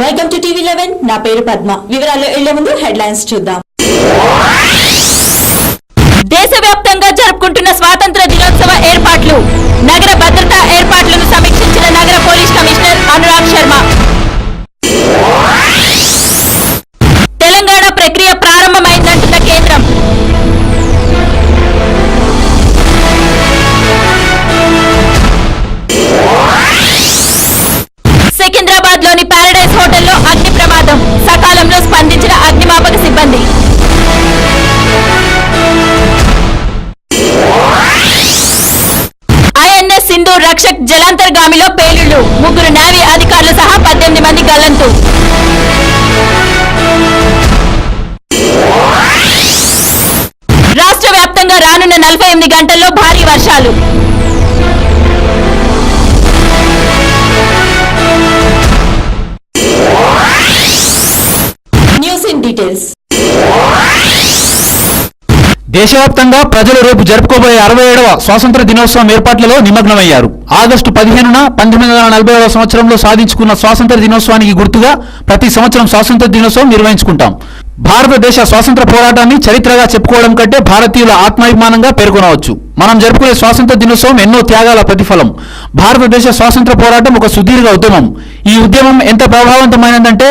Welcome to TV 11 నా పేరు పద్మ వివరాల్లో వెళ్ళే ముందు హెడ్లైన్స్ చూద్దాం దేశవ్యాప్తంగా జరుపుకుంటున్న స్వాతంత్ర దినోత్సవ ఏర్పాట్లు నగర భద్రతా ఏర్పాట్లను సమీక్షించిన నగర పోలీస్ కమిషనర్ అనురాగ్ శర్మ తెలంగాణ ప్రక్రియ ప్రారంభమైందంటున్న కేంద్రం సికింద్రాబాద్ లోని పారడైజ్ హోటల్లో అగ్ని ప్రమాదం సకాలంలో స్పందించిన అగ్నిమాపక సిబ్బంది ఐఎన్ఎస్ సింధు రక్షక్ జలాంతర్గామిలో పేలుళ్లు ముగ్గురు నేవీ అధికారులు సహా 18 మంది గల్లంతు రాష్ట్ర వ్యాప్తంగా రానున్న 48 గంటల్లో భారీ వర్షాలు న్యూస్ ఇన్ డీటెయిల్స్ దేశవ్యాప్తంగా ప్రజలు రేపు జరుపుకోబోయే 67వ స్వాతంత్ర దినోత్సవం ఏర్పాట్లలో నిమగ్నమయ్యారు. ఆగస్టు 15న 1940వ సంవత్సరంలో సాధించుకున్న స్వాతంత్ర దినోత్సవానికి గుర్తుగా ప్రతి సంవత్సరం స్వాతంత్ర దినోత్సవం నిర్వహించుకుంటాం. భారతదేశ స్వాతంత్ర పోరాటాన్ని చరిత్రగా చెప్పుకోవడం కంటే భారతీయుల ఆత్మాభిమానంగా పేర్కొనవచ్చు. మనం జరుపుకునే స్వాతంత్ర దినోత్సవం ఎన్నో త్యాగాల ప్రతిఫలం. భారతదేశ స్వాతంత్ర పోరాటం ఒక సుదీర్ఘ ఉద్యమం. ఈ ఉద్యమం ఎంత ప్రభావవంతమైనదంటే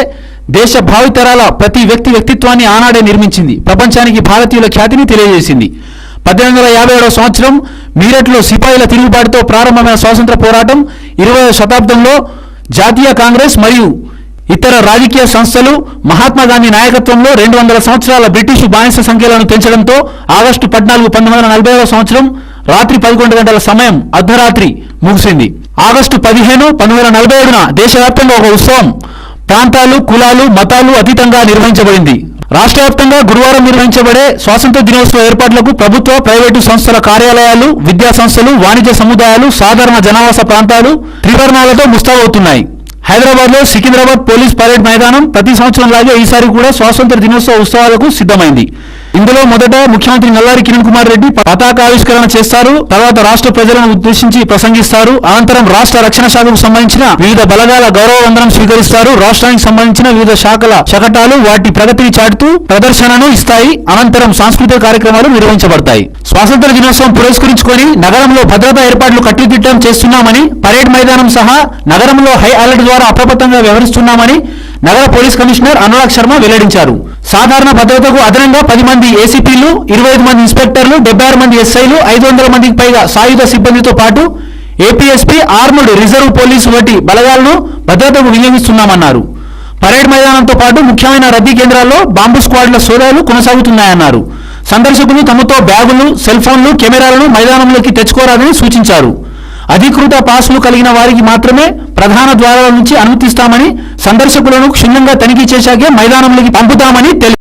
దేశ భావితరాల ప్రతి వ్యక్తిత్వాన్ని ఆనాడే నిర్మించింది. ప్రపంచానికి భారతీయుల ఖ్యాతిని తెలియజేసింది. 1857వ సంవత్సరం మీరట్లో సిపాయిల తిరుగుబాటుతో ప్రారంభమైన స్వాతంత్ర పోరాటం 20వ శతాబ్దంలో జాతీయ కాంగ్రెస్ మరియు ఇతర రాజకీయ సంస్థలు మహాత్మా గాంధీ నాయకత్వంలో 200 సంవత్సరాల బ్రిటిషు బానిస సంఖ్యలను పెంచడంతో ఆగస్టు 14, 1940వ సంవత్సరం రాత్రి 11 గంటల సమయం అర్ధరాత్రి ముగిసింది. ఆగస్టు 15, 1947న దేశవ్యాప్తంగా ఒక ఉత్సవం ప్రాంతాలు, కులాలు, మతాలు అతీతంగా నిర్వహించబడింది. రాష్ట్ర వ్యాప్తంగా గురువారం నిర్వహించబడే స్వాతంత్ర దినోత్సవ ఏర్పాట్లకు ప్రభుత్వ, ప్రైవేటు సంస్థల కార్యాలయాలు, విద్యా సంస్థలు, వాణిజ్య సముదాయాలు, సాధారణ జనావాస ప్రాంతాలు త్రివర్ణాలతో ముస్తాబవుతున్నాయి. హైదరాబాద్ లో సికింద్రాబాద్ పోలీస్ పరేడ్ మైదానం ప్రతి సంవత్సరం లాగే ఈసారి కూడా స్వాతంత్ర దినోత్సవ ఉత్సవాలకు సిద్ధమైంది. ఇందులో మొదట ముఖ్యమంత్రి నల్లారి కిరణ్ కుమార్ రెడ్డి పతాకావిష్కరణ చేస్తారు. తర్వాత రాష్ట్ర ప్రజలను ఉద్దేశించి ప్రసంగిస్తారు. అనంతరం రాష్ట్ర రక్షణ శాఖకు సంబంధించిన వివిధ బలగాల గౌరవ వందనం స్వీకరిస్తారు. రాష్ట్రానికి సంబంధించిన వివిధ శాఖల శకటాలు వాటి ప్రగతిని చాటుతూ ప్రదర్శనను ఇస్తాయి. అనంతరం సాంస్కృతిక కార్యక్రమాలు నిర్వహించబడతాయి. స్వాతంత్ర దినోత్సవం పురస్కరించుకొని నగరంలో భద్రతా ఏర్పాట్లు కట్టుదిట్టం చేస్తున్నామని, పరేడ్ మైదానం సహా నగరంలో హై అలర్ట్ ద్వారా అప్రమత్తంగా వ్యవహరిస్తున్నామని నగర పోలీస్ కమిషనర్ అనురాగ్ శర్మ వెల్లడించారు. సాధారణ భద్రతకు అదనంగా 10 మంది ఏసీపీలు, 25 మంది ఇన్స్పెక్టర్లు, 76 మంది ఎస్ఐలు, 500 మందికి పైగా సాయుధ సిబ్బందితో పాటు ఏపీఎస్పీ, ఆర్మడ్ రిజర్వ్ పోలీసు వంటి బలగాలను భద్రతకు వినియోగిస్తున్నామన్నారు. పరేడ్ మైదానంతో పాటు ముఖ్యమైన రద్దీ కేంద్రాల్లో బాంబు స్క్వాడ్ల సోదాలు కొనసాగుతున్నాయన్నారు. సందర్శకులు తమతో బ్యాగులు, సెల్ ఫోన్లు, కెమెరాలను మైదానంలోకి తెచ్చుకోరాదని సూచించారు. అధికృత పాస్లు కలిగిన వారికి మాత్రమే ప్రధాన ద్వారాల నుంచి అనుమతిస్తామని, సందర్శకులను క్షుణ్ణంగా తనిఖీ చేశాకే మైదానంలోకి పంపుతామని తెలిపారు.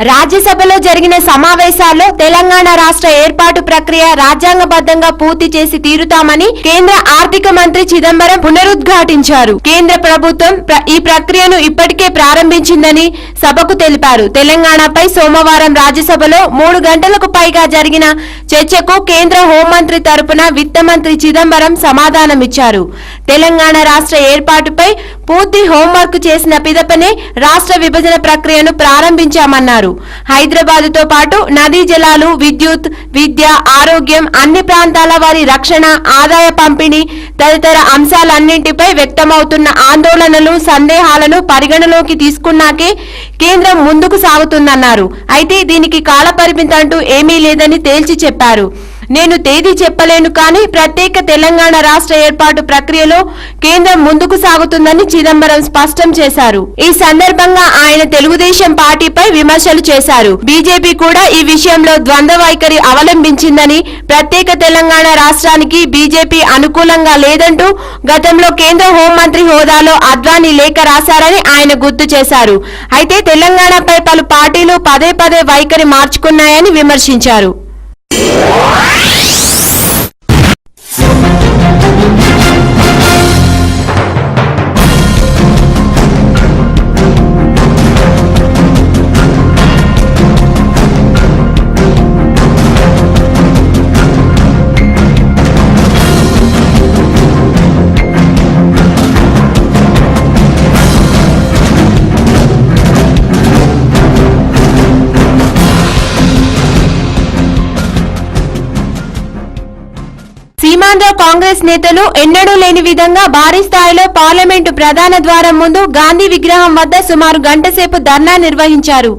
రాజ్యసభలో జరిగిన సమావేశాల్లో తెలంగాణ రాష్ట్ర ఏర్పాటు ప్రక్రియ రాజ్యాంగబద్ధంగా పూర్తి చేసి తీరుతామని కేంద్ర ఆర్థిక మంత్రి చిదంబరం పునరుద్ఘాటించారు. కేంద్ర ప్రభుత్వం ఈ ప్రక్రియను ఇప్పటికే ప్రారంభించిందని సభకు తెలిపారు. తెలంగాణపై సోమవారం రాజ్యసభలో 3 గంటలకు పైగా జరిగిన చర్చకు కేంద్ర హోంమంత్రి తరపున విత్త మంత్రి చిదంబరం సమాధానమిచ్చారు. తెలంగాణ రాష్ట్ర ఏర్పాటుపై పూర్తి హోంవర్క్ చేసిన పిదపనే రాష్ట్ర విభజన ప్రక్రియను ప్రారంభించామన్నారు. హైదరాబాద్ తో పాటు నదీ జలాలు, విద్యుత్, విద్య, ఆరోగ్యం, అన్ని ప్రాంతాల వారి రక్షణ, ఆదాయ పంపిణీ తదితర అంశాలన్నింటిపై వ్యక్తమవుతున్న ఆందోళనలు, సందేహాలను పరిగణలోకి తీసుకున్నాకే కేంద్రం ముందుకు సాగుతుందన్నారు. అయితే దీనికి కాల పరిమితి అంటూ ఏమీ లేదని తేల్చి చెప్పారు. నేను తేదీ చెప్పలేను కానీ ప్రత్యేక తెలంగాణ రాష్ట్ర ఏర్పాటు ప్రక్రియలో కేంద్రం ముందుకు సాగుతుందని చిదంబరం స్పష్టం చేశారు. ఈ సందర్భంగా ఆయన తెలుగుదేశం పార్టీపై విమర్శలు చేశారు. బీజేపీ కూడా ఈ విషయంలో ద్వంద్వ వైఖరి అవలంబించిందని, ప్రత్యేక తెలంగాణ రాష్ట్రానికి బీజేపీ అనుకూలంగా లేదంటూ గతంలో కేంద్ర హోంమంత్రి హోదాలో అద్వానీ లేఖ రాశారని ఆయన గుర్తు చేశారు. అయితే తెలంగాణపై పలు పార్టీలు పదే పదే వైఖరి మార్చుకున్నాయని విమర్శించారు. సీమాంధ్ర కాంగ్రెస్ నేతలు ఎన్నడూ లేని విధంగా భారీ స్థాయిలో పార్లమెంటు ప్రధాన ద్వారం ముందు గాంధీ విగ్రహం వద్ద సుమారు గంట సేపు ధర్నా నిర్వహించారు.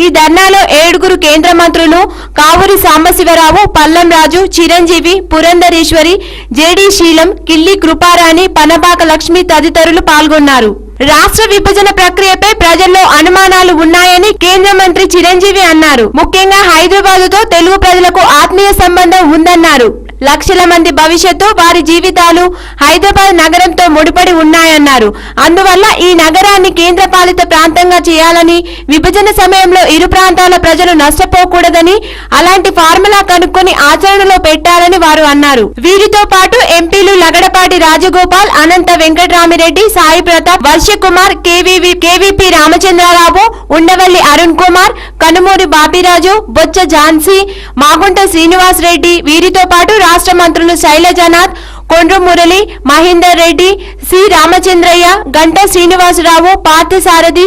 ఈ ధర్నాలో 7 కేంద్ర మంత్రులు కావూరి సాంబశివరావు, పల్లం రాజు, చిరంజీవి, పురంధరేశ్వరి, జేడీ శీలం, కిల్లి కృపారాణి, పనబాక లక్ష్మి తదితరులు పాల్గొన్నారు. రాష్ట్ర విభజన ప్రక్రియపై ప్రజల్లో అనుమానాలు ఉన్నాయని కేంద్ర మంత్రి చిరంజీవి అన్నారు. ముఖ్యంగా హైదరాబాదుతో తెలుగు ప్రజలకు ఆత్మీయ సంబంధం ఉందన్నారు. లక్షల మంది భవిష్యత్తు, వారి జీవితాలు హైదరాబాద్ నగరంతో ముడిపడి ఉన్నాయన్నారు. అందువల్ల ఈ నగరాన్ని కేంద్ర పాలిత ప్రాంతంగా చేయాలని, విభజన సమయంలో ఇరు ప్రాంతాల ప్రజలు నష్టపోకూడదని, అలాంటి ఫార్ములా కనుక్కొని ఆచరణలో పెట్టాలని వారు అన్నారు. వీరితో పాటు ఎంపీలు లగడపాటి రాజగోపాల్, అనంత వెంకటరామిరెడ్డి, సాయి ప్రతాప్, వర్షకుమార్, కేవీపీ రామచంద్రరావు, ఉండవల్లి అరుణ్ కుమార్, కనుమూరి బాపిరాజు, బొచ్చ ఝాన్సీ, మాగుంట శ్రీనివాస్ రెడ్డి, వీరితో పాటు రాష్ట్ర మంత్రులు శైలజనాథ్, కొండ్రు మురళి, మహేందర్ రెడ్డి, సి రామచంద్రయ్య, గంటా శ్రీనివాసరావు, పార్థసారథి,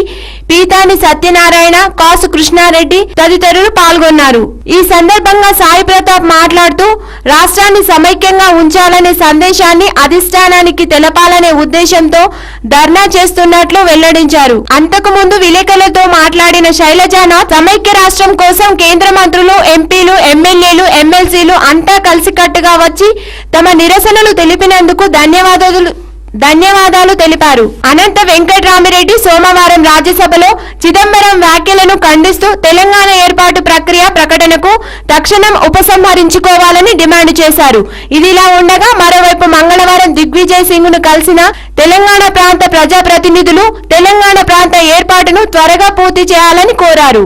పీతాని సత్యనారాయణ, కాసు కృష్ణారెడ్డి తదితరులు పాల్గొన్నారు. ఈ సందర్భంగా సాయి ప్రతాప్ మాట్లాడుతూ రాష్ట్రాన్ని సమైక్యంగా ఉంచాలనే సందేశాన్ని అధిష్టానానికి తెలపాలనే ఉద్దేశంతో ధర్నా చేస్తున్నట్లు వెల్లడించారు. అంతకుముందు విలేకరులతో మాట్లాడిన శైలజానాథ్ సమైక్య రాష్ట్రం కోసం కేంద్ర మంత్రులు, ఎంపీలు, ఎమ్మెల్యేలు, ఎమ్మెల్సీలు అంతా కలిసికట్టుగా వచ్చి తమ నిరసనలు తెలిపినందుకు ధన్యవాదాలు తెలిపారు. అనంత వెంకటరామిరెడ్డి సోమవారం రాజ్యసభలో చిదంబరం వ్యాఖ్యలను ఖండిస్తూ తెలంగాణ ఏర్పాటు ప్రక్రియ ప్రకటనకు తక్షణం ఉపసంహరించుకోవాలని డిమాండ్ చేశారు. ఇదిలా ఉండగా మరోవైపు మంగళవారం దిగ్విజయ్ సింగ్ ను కలిసిన తెలంగాణ ప్రాంత ప్రజాప్రతినిధులు తెలంగాణ ప్రాంత ఏర్పాటును త్వరగా పూర్తి చేయాలని కోరారు.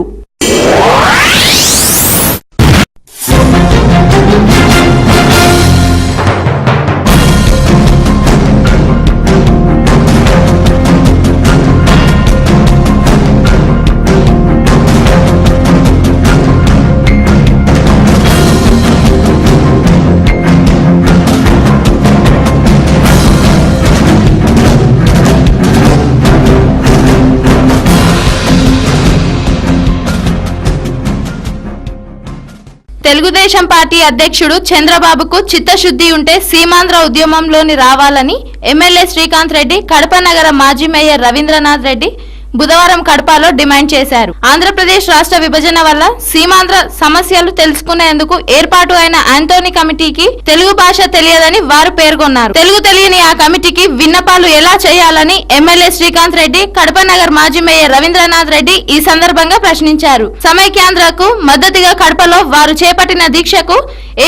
తెలుగుదేశం పార్టీ అధ్యక్షుడు చంద్రబాబుకు చిత్తశుద్ధి ఉంటే సీమాంధ్ర ఉద్యమంలోని రావాలని ఎమ్మెల్యే శ్రీకాంత్ రెడ్డి, కడప నగర మాజీ మేయర్ రవీంద్రనాథ్ రెడ్డి బుధవారం కడపలో డిమాండ్ చేశారు. ఆంధ్రప్రదేశ్ రాష్ట్ర విభజన వల్ల సీమాంధ్ర సమస్యలు తెలుసుకునేందుకు ఏర్పాటు అయిన ఆంటోనీ కమిటీకి తెలుగు భాష తెలియదని వారు పేర్కొన్నారు. తెలుగు తెలియని ఆ కమిటీకి విన్నపాలు ఎలా చేయాలని ఎమ్మెల్యే శ్రీకాంత్ రెడ్డి, కడప నగర్ మాజీ మేయర్ రవీంద్రనాథ్ రెడ్డి ఈ సందర్భంగా ప్రశ్నించారు. సమైక్యాంధ్రకు మద్దతుగా కడపలో వారు చేపట్టిన దీక్షకు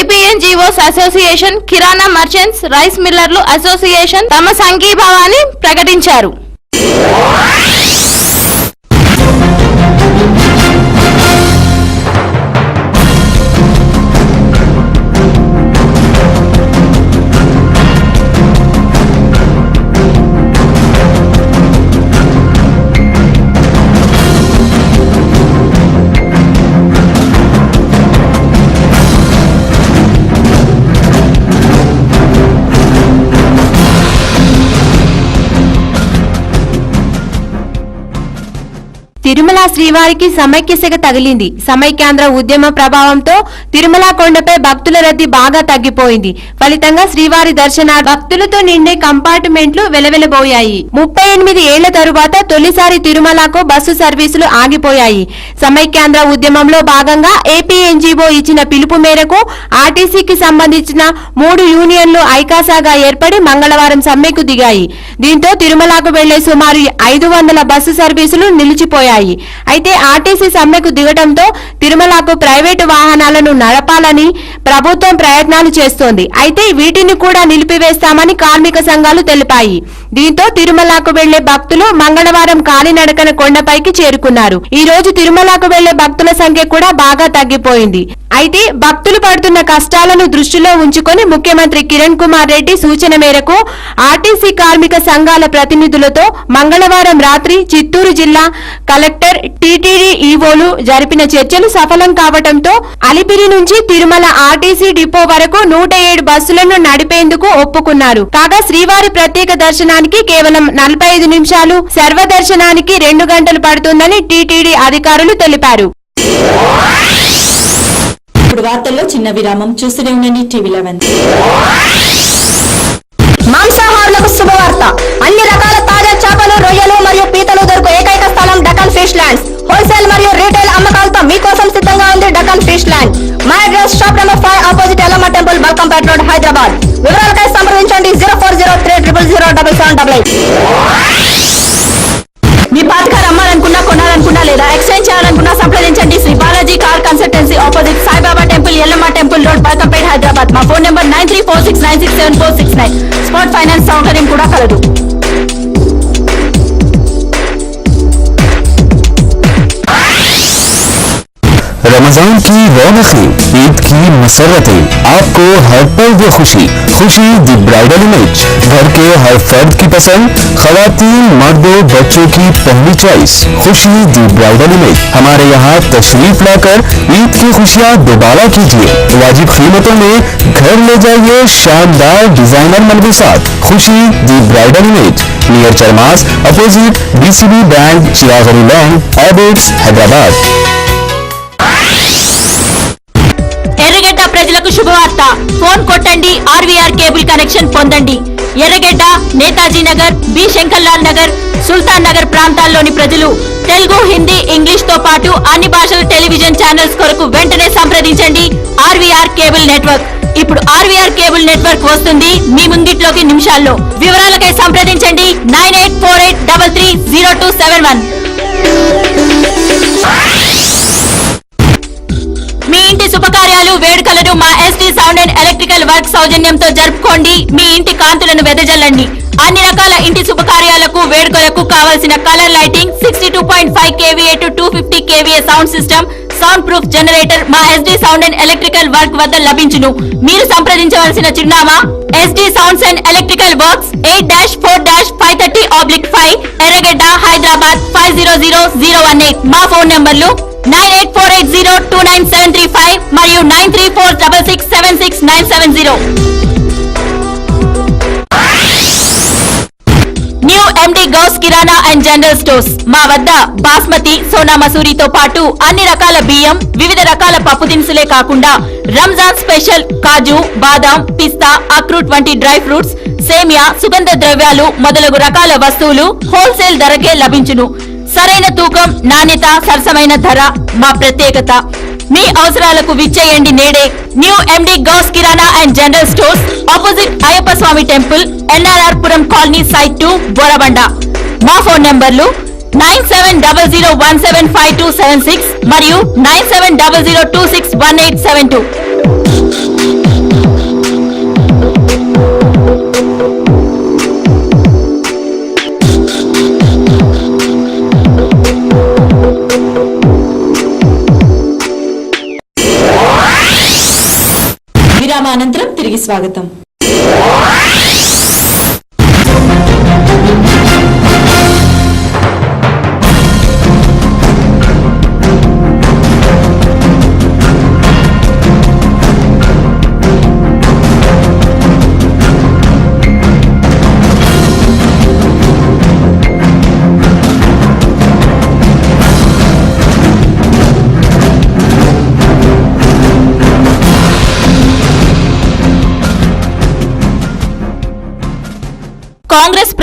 ఏపీఎన్జీఓస్ అసోసియేషన్, కిరాణా మర్చెంట్స్, రైస్ మిల్లర్లు అసోసియేషన్ తమ సంఘీభావాన్ని ప్రకటించారు. తిరుమల శ్రీవారికి సమైక్య సెగ తగిలింది. సమైక్యాంధ్ర ఉద్యమ ప్రభావంతో తిరుమల కొండపై భక్తుల రద్దీ బాగా తగ్గిపోయింది. ఫలితంగా శ్రీవారి దర్శన భక్తులతో నిండే కంపార్ట్మెంట్లు వెలవెలబోయాయి. 38 ఏళ్ల తరువాత తొలిసారి తిరుమలకు బస్సు సర్వీసులు ఆగిపోయాయి. సమైక్యాంధ్ర ఉద్యమంలో భాగంగా ఏపీ ఎన్జీఓ ఇచ్చిన పిలుపు మేరకు ఆర్టీసీకి సంబంధించిన 3 యూనియన్లు ఐకాసాగా ఏర్పడి మంగళవారం సమ్మెకు దిగాయి. దీంతో తిరుమలకు వెళ్లే సుమారు 500 బస్సు సర్వీసులు నిలిచిపోయాయి. అయితే ఆర్టీసీ సమ్మెకు దిగడంతో తిరుమలకు ప్రైవేటు వాహనాలను నడపాలని ప్రభుత్వం ప్రయత్నాలు చేస్తోంది. అయితే వీటిని కూడా నిలిపివేస్తామని కార్మిక సంఘాలు తెలిపాయి. దీంతో తిరుమలకు వెళ్లే భక్తులు మంగళవారం కాలినడకన కొండపైకి చేరుకున్నారు. ఈ రోజు తిరుమలకు వెళ్లే భక్తుల సంఖ్య కూడా బాగా తగ్గిపోయింది. అయితే భక్తులు పడుతున్న కష్టాలను దృష్టిలో ఉంచుకొని ముఖ్యమంత్రి కిరణ్ కుమార్ రెడ్డి సూచన మేరకు ఆర్టీసీ కార్మిక సంఘాల ప్రతినిధులతో మంగళవారం రాత్రి చిత్తూరు జిల్లా కలెక్టర్ టీటీడీ ఈవోలు జరిపిన చర్చలు సఫలం కావడంతో అలిపిరి నుంచి తిరుమల ఆర్టీసీ డిపో వరకు 107 బస్సులను నడిపేందుకు ఒప్పుకున్నారు. కాగా శ్రీవారి ప్రత్యేక దర్శనానికి కేవలం 45 నిమిషాలు, సర్వదర్శనానికి 2 గంటలు పడుతుందని టీటీడీ అధికారులు తెలిపారు. ఇప్పుడు వార్తల్లో చిన్న విరామం. చూస్తూనే ఉండండి టీవీ11. మాంసాహారులకు శుభవార్త. అన్ని రకాల తాజా చేపలు, రొయ్యలు మరియు పీతలు దొరుకు ఏకైక స్థలం డకన్ ఫిష్ ల్యాండ్స్. హోల్సేల్ మరియు రీటైల్ అమ్మకాలతో మీకోసం సిద్ధంగా ఉంది Deccan Fish Land. My address shop number 5 opposite Yellamma Temple, Balkampet Road, Hyderabad. వివరాలకై సంప్రదించండి 0403000088. మీ పాత కార్ అమ్మాలనుకున్నా, కొనాలనుకున్నా లేదా ఎక్స్చేంజ్ చేయాలనుకున్నా సంప్రదించండి Shri Balaji car consultancy, opposite Saibaba temple, Yellamma temple road, Balkampet, Hyderabad. మా ఫోన్ నెంబర్ 9346967469. స్పాట్ ఫైనాన్స్ సౌకర్యం కూడా కలదు. रमजान की रौनकें, ईद की मसरतें, आपको हर पल वो खुशी दी ब्राइडल इमेज। घर के हर फर्द की पसंद, खवातीन, मर्दों, बच्चों की पहली चॉइस, खुशी दी ब्राइडल इमेज। हमारे यहाँ तशरीफ लाकर ईद की खुशियाँ दोबारा कीजिए। वाजिब कीमतों में घर ले जाइए शानदार डिजाइनर मलबूसात। Khushi the bridal image, near Chermas, opposite BCB Bank, Chirag Ali lane, Abids, Hyderabad. Erragadda ప్రజలకు శుభవార్త. ఫోన్ కొట్టండి, ఆర్వీఆర్ కేబుల్ కనెక్షన్ పొందండి. ఎర్రగడ్డ, నేతాజీ నగర్, బి శంకర్లాల్ నగర్, సుల్తాన్ నగర్ ప్రాంతాల్లోని ప్రజలు తెలుగు, హిందీ, ఇంగ్లీష్ తో పాటు అన్ని భాషల టెలివిజన్ ఛానల్స్ కొరకు వెంటనే సంప్రదించండి ఆర్వీఆర్ కేబుల్ నెట్వర్క్. ఇప్పుడు ఆర్వీఆర్ కేబుల్ నెట్వర్క్ వస్తుంది మీ ముంగిట్లోకి నిమిషాల్లో. వివరాలకై సంప్రదించండి 9848330271. మీ ఇంటి శుభకార్యాలు, వేడుకలను మా ST sound and electrical work సౌజన్యంతో జరుపుకోండి. మీ ఇంటి కాంతులను వెదజల్లండి. అన్ని రకాల ఇంటి శుభకార్యాలకు, వేడుకలకు కావలసిన colour lighting, 62.5 kVA to 250 kVA sound system, sound proof generator మా SD sound and electrical work వద్ద లభించును. మీరు సంప్రదించవలసిన చిరునామా SD sounds and electrical works, 8-4-530/5, Erragadda, Hyderabad 500018. మా ఫోన్ నంబర్లు 9848029735 మరియు 9346676970. New MD Ghouse kirana and general stores. మా వద్ద బాస్మతి, సోనా మసూరితో పాటు అన్ని రకాల బియ్యం, వివిధ రకాల పప్పు దినుసులే కాకుండా రంజాన్ స్పెషల్ కాజు, బాదాం, పిస్తా, అక్రూట్ వంటి డ్రై ఫ్రూట్స్, సేమియా, సుగంధ ద్రవ్యాలు మొదలగు రకాల వస్తువులు హోల్సేల్ ధరకే లభించును. సరైన తూకం, నాణ్యత, సరసమైన ధర మా ప్రత్యేకత. మీ అవసరాలకు విచ్చేయండి నేడే. New MD Ghouse kirana and general stores, opposite Ayyappa Swamy temple, NRR Puram colony, site 2, Borabanda. మా ఫోన్ నంబర్లు 9700175276 మరియు 9700261872. అనంతరం తిరిగి స్వాగతం.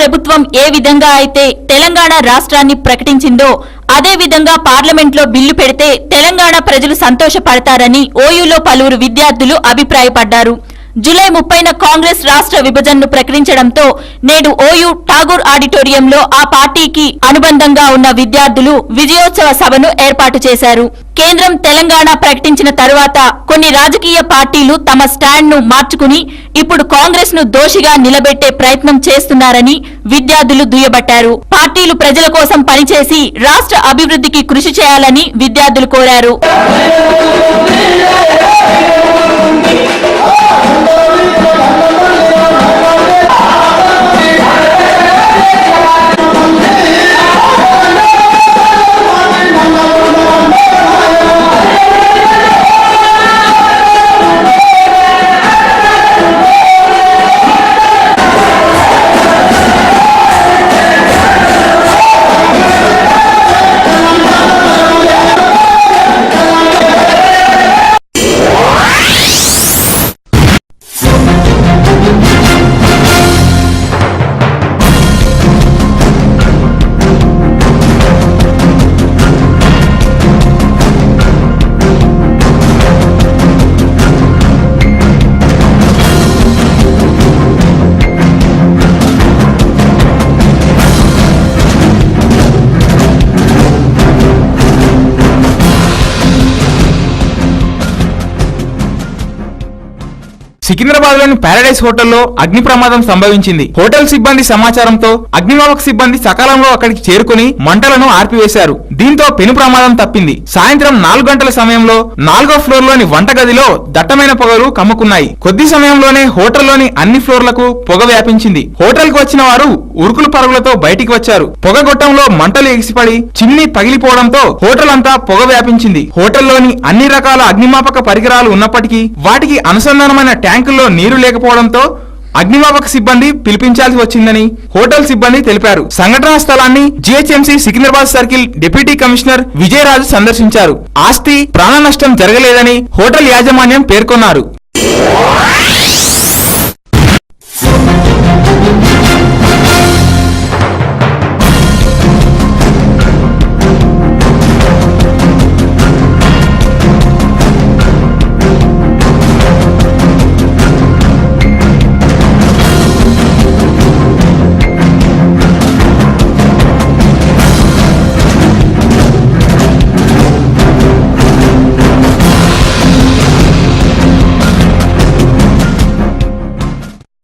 ప్రభుత్వం ఏ విధంగా అయితే తెలంగాణ రాష్ట్రాన్ని ప్రకటించిందో అదే విధంగా పార్లమెంట్లో బిల్లు పెడితే తెలంగాణ ప్రజలు సంతోషపడతారని ఓయూలో పలువురు విద్యార్థులు అభిప్రాయపడ్డారు. జూలై 30న కాంగ్రెస్ రాష్ట్ర విభజనను ప్రకటించడంతో నేడు ఓయూ ఠాగూర్ ఆడిటోరియంలో ఆ పార్టీకి అనుబంధంగా ఉన్న విద్యార్థులు విజయోత్సవ సభను ఏర్పాటు చేశారు. కేంద్రం తెలంగాణ ప్రకటించిన తరువాత కొన్ని రాజకీయ పార్టీలు తమ స్టాండ్ ను మార్చుకుని ఇప్పుడు కాంగ్రెస్ ను దోషిగా నిలబెట్టే ప్రయత్నం చేస్తున్నారని విద్యార్థులు దుయ్యబట్టారు. పార్టీలు ప్రజల కోసం పనిచేసి రాష్ట్ర అభివృద్ధికి కృషి చేయాలని విద్యార్థులు కోరారు. సికింద్రాబాద్లోని ప్యారడైజ్ హోటల్లో అగ్ని ప్రమాదం సంభవించింది. హోటల్ సిబ్బంది సమాచారంతో అగ్నిమాపక సిబ్బంది సకాలంలో అక్కడికి చేరుకుని మంటలను ఆర్పివేశారు. దీంతో పెను ప్రమాదం తప్పింది. సాయంత్రం 4 గంటల సమయంలో 4వ ఫ్లోర్లోని వంటగదిలో దట్టమైన పొగలు కమ్ముకున్నాయి. కొద్ది సమయంలోనే హోటల్లోని అన్ని ఫ్లోర్లకు పొగ వ్యాపించింది. హోటల్కు వచ్చిన వారు ఉరుకులు పరుగులతో బయటికి వచ్చారు. పొగ గొట్టంలో మంటలు ఎగిసిపడి చిమ్నీ పగిలిపోవడంతో హోటల్ అంతా పొగ వ్యాపించింది. హోటల్లోని అన్ని రకాల అగ్నిమాపక పరికరాలు ఉన్నప్పటికీ వాటికి అనుసంధానమైన ట్యాంకుల్లో నీరు లేకపోవడంతో అగ్నిమాపక సిబ్బంది పిలిపించాల్సి వచ్చిందని హోటల్ సిబ్బంది తెలిపారు. సంఘటనా స్థలాన్ని GHMC Secunderabad circle deputy commissioner Vijayaraju సందర్శించారు. ఆస్తి ప్రాణ నష్టం జరగలేదని హోటల్ యాజమాన్యం పేర్కొన్నారు.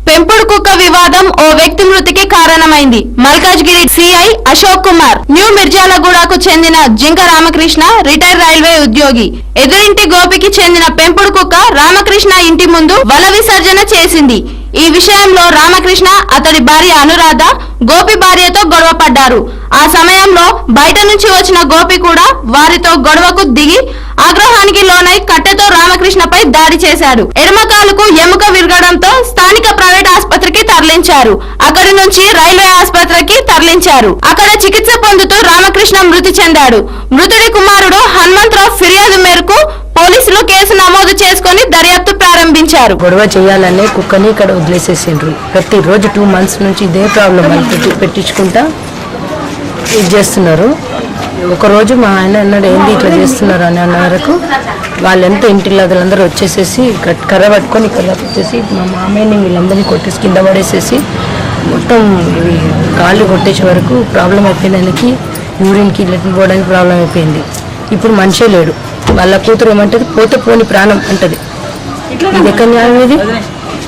పెంపుడు కుక్క వివాదం ఓ వ్యక్తి మృతికి కారణమైంది. మల్కాజ్గిరి సిఐ అశోక్ కుమార్ న్యూ మిర్జాలగూడకు చెందిన జింక రామకృష్ణ రిటైర్ రైల్వే ఉద్యోగి. ఎదురింటి గోపికి చెందిన పెంపుడు కుక్క రామకృష్ణ ఇంటి ముందు వల విసర్జన చేసింది. ఈ విషయంలో రామకృష్ణ అతడి భార్య అనురాధ గోపి భార్యతో గొడవ పడ్డారు. ఆ సమయంలో బయట నుంచి వచ్చిన గోపి కూడా వారితో గొడవకు దిగి ఆగ్రహానికి లోనై కట్టెతో రామకృష్ణపై దాడి చేశాడు. ఎడమకాలుకు ఎముక విరగడంతో స్థానిక ప్రైవేట్ ఆసుపత్రికి తరలించారు. అక్కడి నుంచి రైల్వే ఆసుపత్రికి తరలించారు. అక్కడ చికిత్స పొందుతూ రామకృష్ణ మృతి చెందాడు. మృతుడి కుమారుడు హనుమంతరావు ఫిర్యాదు మేరకు పోలీసులు కేసు నమోదు చేసుకుని దర్యాప్తు ప్రారంభించారు. గొడవ చేయాలనే కుక్కని ఇక్కడ వదిలేసేసిండ్రు. ప్రతిరోజు 2 months నుంచి ఇదే ప్రాబ్లం పెట్టించుకుంటా ఇది చేస్తున్నారు. ఒకరోజు మా ఆయన అన్నాడు, ఏంది ఇట్లా చేస్తున్నారు అని అన్న వరకు వాళ్ళంతా ఇంటిల్లదులందరూ వచ్చేసేసి కర్ర పట్టుకొని ఇక్కడ వచ్చేసి మా మామయ్యని వీళ్ళందరినీ కొట్టేసి కింద పడేసేసి మొత్తం కాళ్ళు కొట్టేసే వరకు ప్రాబ్లం అయిపోయింది. ఆయనకి యూరిన్కి లెట్రిన్ పోవడానికి ప్రాబ్లం అయిపోయింది. ఇప్పుడు మనిషే లేడు. వాళ్ళ కూతురు ఏమంటది, పోతే పోని ప్రాణం అంటది. ఇది ఎక్కడ న్యాయం ఇది?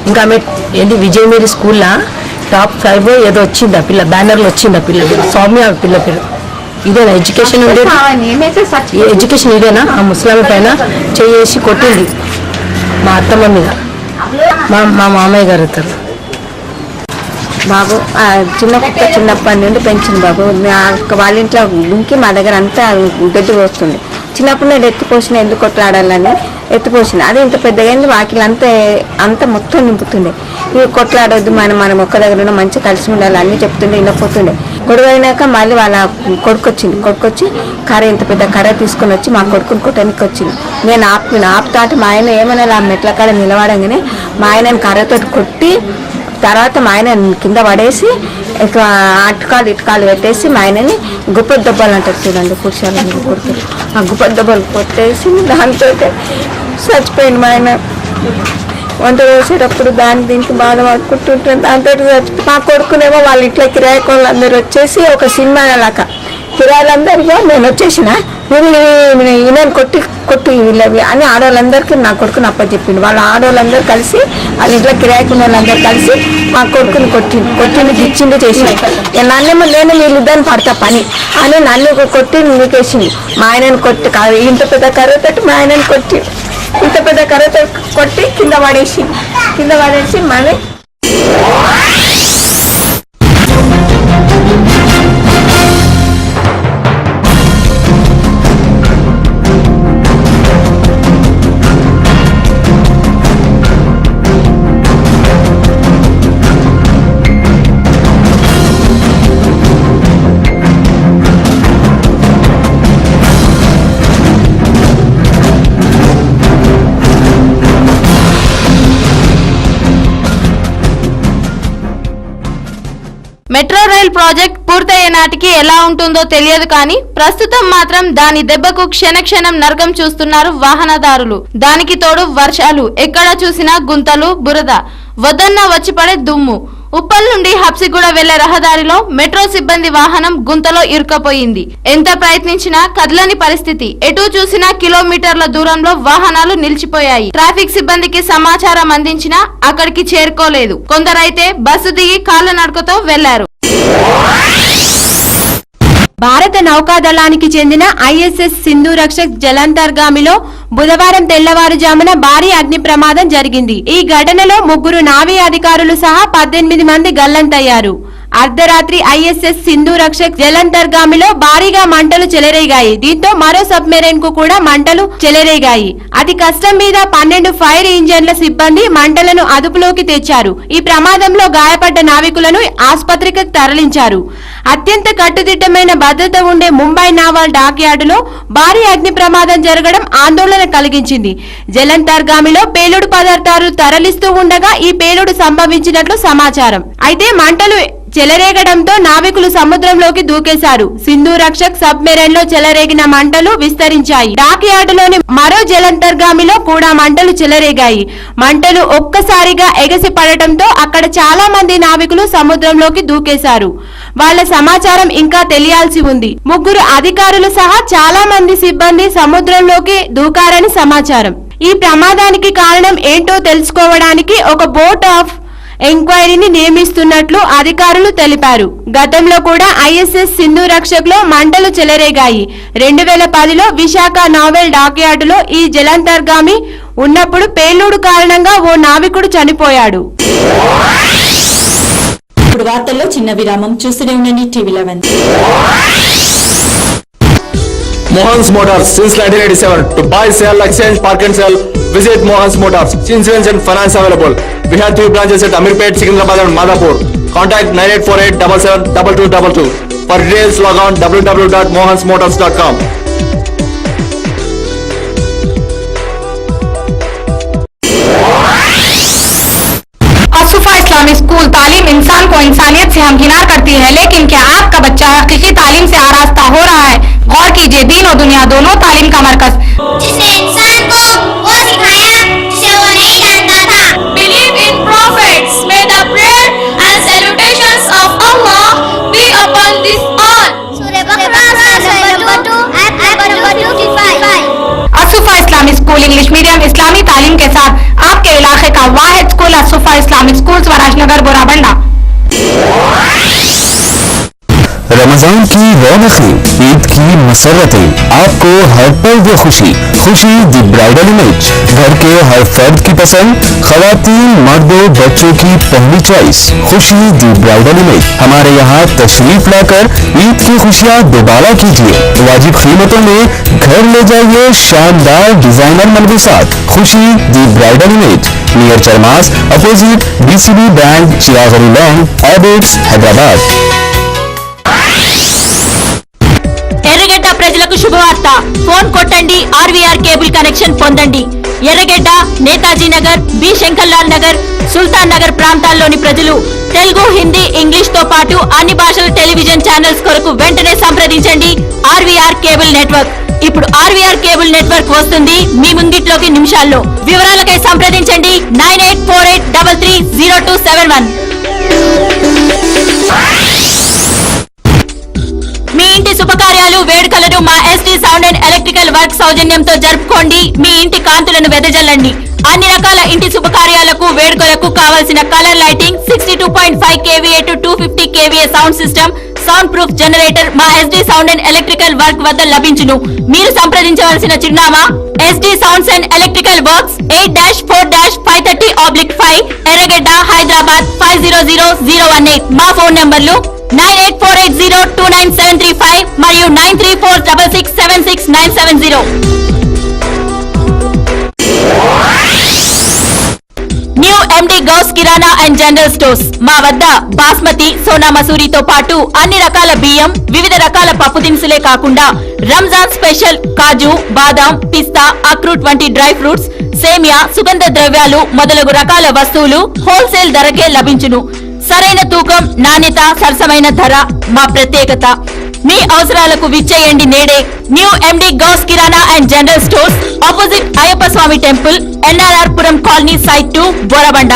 ఇంకా ఆమె ఏంటి విజయ్ మేరీ స్కూల్లో top 5 ఏదో వచ్చింది. ఆ పిల్ల బ్యానర్లో వచ్చింది. ఆ పిల్ల సౌమ్య ఆ పిల్ల పేరు. ఇదేనా ఎడ్యుకేషన్ ఉండేది? ఎడ్యుకేషన్ ఇదేనా? ఆ ముస్లాం పైన చేసి కొట్టింది మా అత్తమ్మ మీద. మా మామయ్య గారు అవుతారు. బాబు చిన్న కుక్క చిన్నప్పటి నుండి పెంచింది బాబు. వాళ్ళ ఇంట్లో దుంకి మా దగ్గర అంతా గడ్డి పోస్తుంది. చిన్నప్పుడు నేను ఎత్తిపోసిన ఎందుకు కొట్లాడాలని ఎత్తిపోసిన. అది ఇంత పెద్దగా అయింది. వాకిలు అంతా మొత్తం నింపుతుండే. ఇవి కొట్లాడొద్దు, మనం ఒక్క దగ్గర మంచిగా కలిసి ఉండాలి అన్నీ చెప్తుండే, వినపోతుండే. గొడవ అయినాక మళ్ళీ వాళ్ళ కొడుకొచ్చి కర్ర ఇంత పెద్ద కర్ర తీసుకొని వచ్చి మా కొడుకుని కొట్టడానికి వచ్చింది. నేను ఆపుతాట మా ఆయన ఏమైనా ఆ మెట్ల కాడ నిలబడంగానే మా ఆయన కర్రతో కొట్టి తర్వాత మా ఆయన కింద పడేసి అటుకాలు ఇటుకాలు పెట్టేసి మా ఆయనని గుప్ప దెబ్బలు అంటారు చూడండి, పురుషాలను కొడుతారు, ఆ గుప్ప దెబ్బలు కొట్టేసి దాంతో చచ్చిపోయింది మా ఆయన. వంట చేసేటప్పుడు దీనికి బాధపడుకుంటుంటే దాంతో మా కొడుకునేమో వాళ్ళ ఇంట్లో కిరాయి వాళ్ళందరూ వచ్చేసి ఒక సినిమా లాగా కిరాయిలందరికీ నేను వచ్చేసిన ఈయన కొట్టి వీళ్ళవి అని ఆడవాళ్ళందరికీ నా కొడుకుని అప్పచెప్పిండు. వాళ్ళ ఆడవాళ్ళందరూ కలిసి వాళ్ళ ఇంట్లో కిరాయికున్న వాళ్ళందరూ కలిసి మా కొడుకుని కొట్టింది గిచ్చిండు చేసింది. నన్నేమో నేను వీళ్ళిద్దరిని పడతా పని అని నన్ను కొట్టి నీకేసింది. మా ఆయనని కొట్టి ఇంత పెద్ద కర్రతోటి మా ఆయనని కొట్టి ఇంత పెద్ద కర్రతో కొట్టి కింద పడేసి మళ్ళీ మెట్రో రైల్ ప్రాజెక్ట్ పూర్తయ్యే నాటికి ఎలా ఉంటుందో తెలియదు కానీ ప్రస్తుతం మాత్రం దాని దెబ్బకు క్షణక్షణం నరకం చూస్తున్నారు వాహనదారులు. దానికి తోడు వర్షాలు, ఎక్కడ చూసినా గుంతలు, బురద, వద్దన్న వచ్చి పడే దుమ్ము. ఉప్పల్ నుండి హబ్సిగూడ వెళ్లే రహదారిలో మెట్రో సిబ్బంది వాహనం గుంతలో ఇరుక్కపోయింది. ఎంత ప్రయత్నించినా కదలని పరిస్థితి. ఎటు చూసినా కిలోమీటర్ల దూరంలో వాహనాలు నిలిచిపోయాయి. ట్రాఫిక్ సిబ్బందికి సమాచారం అందించినా అక్కడికి చేరుకోలేదు. కొందరైతే బస్సు దిగి కాళ్ళ నడకతో వెళ్లారు. భారత నౌకాదళానికి చెందిన ఐఎస్ఎస్ సింధు రక్షక్ జలాంతర్గామిలో బుధవారం తెల్లవారుజామున భారీ అగ్ని ప్రమాదం జరిగింది. ఈ ఘటనలో 3 నావీ అధికారులు సహా 18 మంది గల్లంతయ్యారు. అర్ధరాత్రి ఐఎస్ఎస్ సింధు రక్షక్ జలంతర్గామిలో భారీగా మంటలు చెలరేగాయి. దీంతో మరో సబ్మెరైన్ కు కూడా మంటలు చెలరేగాయి. అతి కష్టం మీద 12 ఫైర్ ఇంజన్ల సిబ్బంది మంటలను అదుపులోకి తెచ్చారు. ఈ ప్రమాదంలో గాయపడ్డ నావికులను ఆసుపత్రికి తరలించారు. అత్యంత కట్టుదిట్టమైన భద్రత ఉండే ముంబై నావల్ డాక్యార్డులో భారీ అగ్ని ప్రమాదం జరగడం ఆందోళన కలిగించింది. జలంతర్గామిలో పేలుడు పదార్థాలు తరలిస్తూ ఉండగా ఈ పేలుడు సంభవించినట్లు సమాచారం. అయితే మంటలు చెలరేగడంతో నావికులు సముద్రంలోకి దూకేశారు. సింధు రక్షక్ సబ్మెరైన్ లో చెలరేగిన మంటలు విస్తరించాయి. డాక్ యార్డులోని మరో జలంతర్గామిలో కూడా మంటలు చెలరేగాయి. మంటలు ఒక్కసారిగా ఎగసి పడటంతో అక్కడ చాలా మంది నావికులు సముద్రంలోకి దూకేశారు. వాళ్ళ సమాచారం ఇంకా తెలియాల్సి ఉంది. 3 అధికారులు సహా చాలా మంది సిబ్బంది సముద్రంలోకి దూకారని సమాచారం. ఈ ప్రమాదానికి కారణం ఏంటో తెలుసుకోవడానికి ఒక బోట్ ఆఫ్ ఎంక్వైరీని నియమిస్తున్నట్లు అధికారులు తెలిపారు. గతంలో కూడా ఐఎస్ఎస్ సింధు రక్షక్ లో మంటలు చెలరేగాయి. 2010లో విశాఖ నావల్ డాక్యార్డులో ఈ జలంతర్గామి ఉన్నప్పుడు పేలుడు కారణంగా ఓ నావికుడు చనిపోయాడు. ఇప్పుడు వార్తల్లో చిన్న విరామం. చూస్తూనే ఉండండి టీవీ11. Mohan's Motors since 1987 to buy, sell, exchange, park and sell. Visit Mohan's Motors. Insurance and finance available. We have 3 branches at Amirpet, Secunderabad and Madhapur. Contact 9848772222. For details log on www.mohansmotors.com. Asufa Islamic school तालीम इंसान को इंसानियत से हमकिनार करती है, लेकिन क्या आपका बच्चा हकीकी तालीम से आरास्ता हो रहा है? गौर कीजिए, दीन और दुनिया दोनों तालीम का मरकज, जिसने इंसान को वो सिखाया जिसे वो नहीं जानता था. Believe in prophets. May the prayer and salutations of Allah be upon this all. Surah Baqarah number 2 ayat number 25. Asufa Islamic School English medium इस्लामी तालीम के साथ आपके इलाके का वाहिद school Asufa Islamic School Swarajnagar Borabanda. Ramzan की रौनकें, ईद की मसरतें, आपको हर पल वो खुशी दी ब्राइडल इमेज, घर के हर फर्द की पसंद, खवातीन मर्दों बच्चों की पहली चॉइस, खुशी दी ब्राइडल इमेज. हमारे यहाँ तशरीफ लाकर ईद की खुशियाँ दोबारा कीजिए. वाजिब कीमतों में घर ले जाइए शानदार डिजाइनर मलबूसात. Khushi the bridal image, near Chermas, opposite BCB Bank, Chirag Ali lane, Abids, Hyderabad. Erragadda ప్రజలకు శుభవార్త. ఫోన్ కొట్టండి, ఆర్వీఆర్ కేబుల్ కనెక్షన్ పొందండి. ఎర్రగడ్డ, నేతాజీ నగర్, బి శంకర్లాల్ నగర్, సుల్తాన్ నగర్ ప్రాంతాల్లోని ప్రజలు తెలుగు, హిందీ, ఇంగ్లీష్ తో పాటు అన్ని భాషల టెలివిజన్ ఛానల్స్ కొరకు వెంటనే సంప్రదించండి ఆర్వీఆర్ కేబుల్ నెట్వర్క్. ఇప్పుడు ఆర్వీఆర్ కేబుల్ నెట్వర్క్ వస్తుంది మీ ముంగిట్లోకి నిమిషాల్లో. వివరాలకై సంప్రదించండి 9848330271. మీ ఇంటి శుభకార్యాలు, వేడుకలను మా SD sound and electrical work సౌజన్యంతో జరుపుకోండి. మీ ఇంటి కాంతులను వెదజల్లండి. అన్ని రకాల ఇంటి శుభకార్యాలకు, వేడుకలకు కావలసిన colour lighting, 62.5 kVA to 250 kVA sound system, sound proof generator మా SD sound and electrical work వద్ద లభించును. మీరు సంప్రదించవలసిన చిరునామా SD sounds and electrical works 8-4-530/5 Erragadda, Hyderabad 500018. మా ఫోన్ నంబర్లు 9848029735 మరియు 9346676970. New MD Ghouse kirana and general stores. మా వద్ద బాస్మతి, సోనా మసూరితో పాటు అన్ని రకాల బియ్యం, వివిధ రకాల పప్పు దినుసులే కాకుండా రంజాన్ స్పెషల్ కాజు, బాదాం, పిస్తా, అక్రూట్ వంటి డ్రై ఫ్రూట్స్, సేమియా, సుగంధ ద్రవ్యాలు మొదలగు రకాల వస్తువులు హోల్సేల్ ధరకే లభించును. సరైన తూకం, నాణ్యత, సరసమైన ధర మా ప్రత్యేకత. మీ అవసరాలకు విచ్చేయండి నేడే. New MD Ghouse kirana and general stores, opposite Ayyappa Swamy temple, NRR Puram colony, site 2, Borabanda.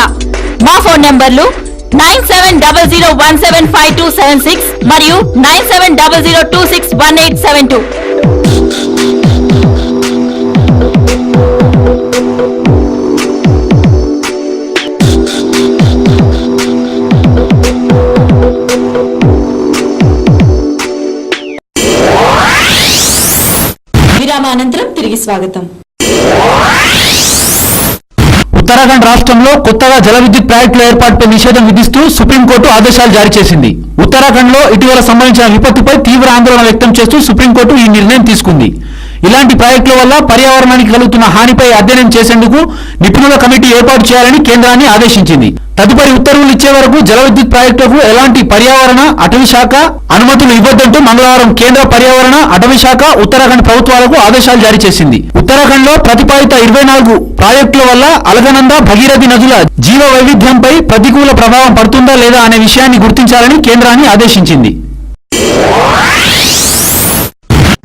మా ఫోన్ నంబర్లు 9700175276 మరియు 9700261872. విరామానంతరం తిరిగి స్వాగతం. ఉత్తరాఖండ్ రాష్ట్రంలో కొత్తగా జల విద్యుత్ ప్రాజెక్టుల ఏర్పాటుపై నిషేధం విధిస్తూ సుప్రీంకోర్టు ఆదేశాలు జారీ చేసింది. ఉత్తరాఖండ్ లో ఇటీవల సంభవించిన విపత్తుపై తీవ్ర ఆందోళన వ్యక్తం చేస్తూ సుప్రీంకోర్టు ఈ నిర్ణయం తీసుకుంది. ఇలాంటి ప్రాజెక్టుల వల్ల పర్యావరణానికి కలుగుతున్న హానిపై అధ్యయనం చేసేందుకు నిపుణుల కమిటీ ఏర్పాటు చేయాలని కేంద్రాన్ని ఆదేశించింది. తదుపరి ఉత్తర్వులు ఇచ్చే వరకు జల విద్యుత్ ప్రాజెక్టులకు ఎలాంటి పర్యావరణ, అటవీ శాఖ అనుమతులు ఇవ్వద్దంటూ మంగళవారం కేంద్ర పర్యావరణ, అటవీ శాఖ ఉత్తరాఖండ్ ప్రభుత్వాలకు ఆదేశాలు జారీ చేసింది. ఉత్తరాఖండ్ లో ప్రతిపాదిత 24 ప్రాజెక్టుల వల్ల అలగనంద, భగీరథి నదుల జీవ వైవిధ్యంపై ప్రతికూల ప్రభావం పడుతుందా లేదా అనే విషయాన్ని గుర్తించాలని కేంద్రాన్ని ఆదేశించింది.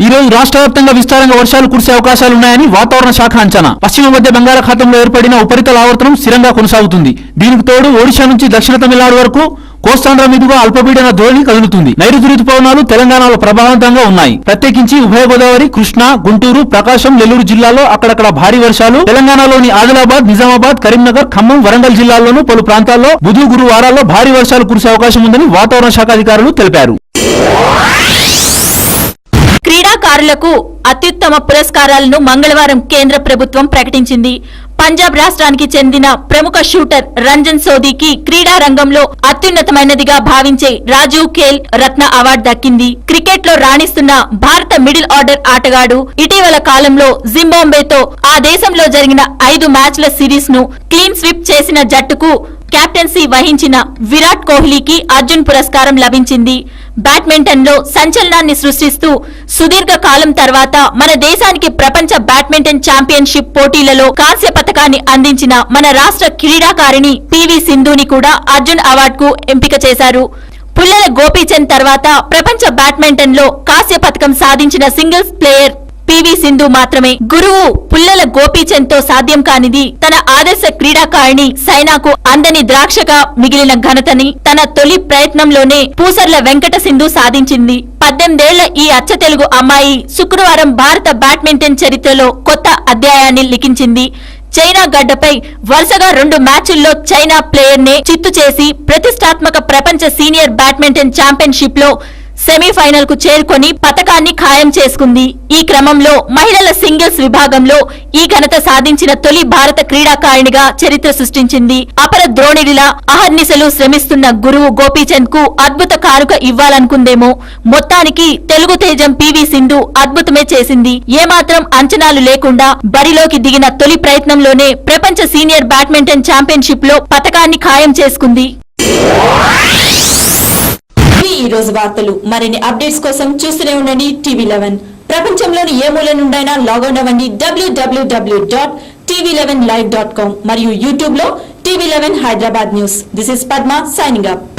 ఈ రోజు రాష్ట్ర వ్యాప్తంగా విస్తారంగా వర్షాలు కురిసే అవకాశాలున్నాయని వాతావరణ శాఖ అంచనా. పశ్చిమ మధ్య బంగాళాఖాతంలో ఏర్పడిన ఉపరితల ఆవర్తనం స్థిరంగా కొనసాగుతుంది. దీనికి తోడు ఒడిశా నుంచి దక్షిణ తమిళనాడు వరకు కోస్తాంధ్ర మీదుగా అల్పపీడన ద్రోణి కదులుతుంది. నైరుతి రుతుపవనాలు తెలంగాణలో ప్రభావవంతంగా ఉన్నాయి. ప్రత్యేకించి ఉభయ గోదావరి, కృష్ణా, గుంటూరు, ప్రకాశం, నెల్లూరు జిల్లాల్లో అక్కడక్కడ భారీ వర్షాలు, తెలంగాణలోని ఆదిలాబాద్, నిజామాబాద్, కరీంనగర్, ఖమ్మం, వరంగల్ జిల్లాల్లోనూ పలు ప్రాంతాల్లో బుధ, గురు వారాల్లో భారీ వర్షాలు కురిసే అవకాశం ఉందని వాతావరణ శాఖ అధికారులు తెలిపారు. క్రీడాకారులకు అత్యుత్తమ పురస్కారాలను మంగళవారం కేంద్ర ప్రభుత్వం ప్రకటించింది. పంజాబ్ రాష్ట్రానికి చెందిన ప్రముఖ షూటర్ రంజన్ సోదీకి క్రీడా రంగంలో అత్యున్నతమైనదిగా భావించే రాజీవ్ ఖేల్ రత్న అవార్డు దక్కింది. క్రికెట్ లో రాణిస్తున్న భారత మిడిల్ ఆర్డర్ ఆటగాడు ఇటీవల కాలంలో జింబాబ్వేతో ఆ దేశంలో జరిగిన 5 మ్యాచ్ల సిరీస్ ను క్లీన్ స్వీప్ చేసిన జట్టుకు కెప్టెన్సీ వహించిన విరాట్ కోహ్లీకి అర్జున్ పురస్కారం లభించింది. బ్యాడ్మింటన్ లో సంచలనాన్ని సృష్టిస్తూ సుదీర్ఘ కాలం తర్వాత మన దేశానికి ప్రపంచ బ్యాడ్మింటన్ ఛాంపియన్షిప్ పోటీలలో కాంస్య పతకాన్ని అందించిన మన రాష్ట్ర క్రీడాకారిణి PV సింధుని కూడా అర్జున్ అవార్డుకు ఎంపిక చేశారు. పుల్లెల గోపీచంద్ తర్వాత ప్రపంచ బ్యాడ్మింటన్ లో కాంస్య పతకం సాధించిన సింగిల్స్ ప్లేయర్ PV సింధు మాత్రమే. గురువు పుల్లెల గోపీచంద్ తో సాధ్యం కానిది తన ఆదర్శ క్రీడాకారిణి సైనాకు అందని ద్రాక్షగా మిగిలిన ఘనతని తన తొలి ప్రయత్నంలోనే పూసర్ల వెంకట సింధు సాధించింది. 18 ఏళ్ల ఈ అచ్చ తెలుగు అమ్మాయి శుక్రవారం భారత బ్యాడ్మింటన్ చరిత్రలో కొత్త అధ్యాయాన్ని లిఖించింది. చైనా గడ్డపై వరుసగా 2 మ్యాచ్ల్లో చైనా ప్లేయర్ నే చిత్తు చేసి ప్రతిష్టాత్మక ప్రపంచ సీనియర్ బ్యాడ్మింటన్ ఛాంపియన్షిప్ లో సెమీఫైనల్ కు చేరుకొని పతకాన్ని ఖాయం చేసుకుంది. ఈ క్రమంలో మహిళల సింగిల్స్ విభాగంలో ఈ ఘనత సాధించిన తొలి భారత క్రీడాకారిణిగా చరిత్ర సృష్టించింది. అపర ద్రోణిడిలా అహర్నిశలు శ్రమిస్తున్న గురువు గోపీచంద్ కు అద్భుత కానుక ఇవ్వాలనుకుందేమో. మొత్తానికి తెలుగు తేజం PV సింధు అద్భుతమే చేసింది. ఏమాత్రం అంచనాలు లేకుండా బరిలోకి దిగిన తొలి ప్రయత్నంలోనే ప్రపంచ సీనియర్ బ్యాడ్మింటన్ ఛాంపియన్షిప్ లో పతకాన్ని ఖాయం చేసుకుంది. ఈ రోజు వార్తలు. మరిన్ని అప్డేట్స్ కోసం చూస్తూనే ఉండండి TV11. ప్రపంచంలోని ఏ మూల నుండైనా లాగౌన్ అవ్వండి www.tv11.com. tv11live.com మరియు యూట్యూబ్ లో TV11 Hyderabad News. This is Padma signing up.